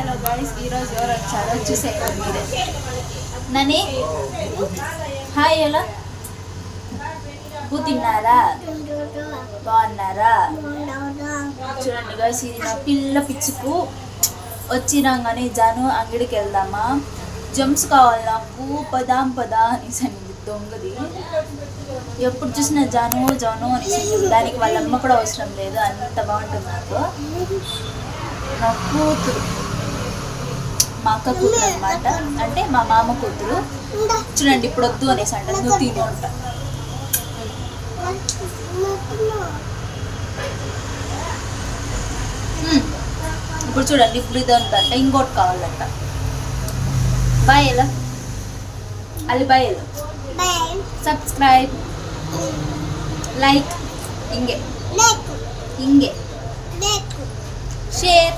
Hello guys, ఈరోజు ఎవరు వచ్చారో చూసేయండి మీరే. నని హాయ్, ఎలా తిన్నారా? బాగున్నారా? చూడండి గైస్, ఇది నా పిల్ల పిచ్చుకు. వచ్చినాగానే జాను అంగడికి వెళ్దామా, జమ్స్ కావాలి నాకు, పదాం పదా అనేసి అనింది దొంగది. ఎప్పుడు చూసినా జాను జాను అనేసి. దానికి వాళ్ళ అమ్మ కూడా అవసరం లేదు, అంత బాగుంటుంది నాకు. నా కూతురు, మా అక్క కూతురు అనమాట, అంటే మా మామ కూతురు. చూడండి ఇప్పుడు వద్దు అనేసి అంట, నువ్వు తిను అంట. ఇప్పుడు చూడండి, ఇప్పుడు ఇది ఉందంట, ఇంకోటి కావాలంట. బాయ్ ఎలా ಅಲ್ಲಿ ಬಾಯ್ ಎಲ್ಲ ಸಬ್ಸ್ಕ್ರೈಬ್ ಲೈಕ್ ಹಿಂಗೆ ಹಿಂಗೆ ಶೇರ್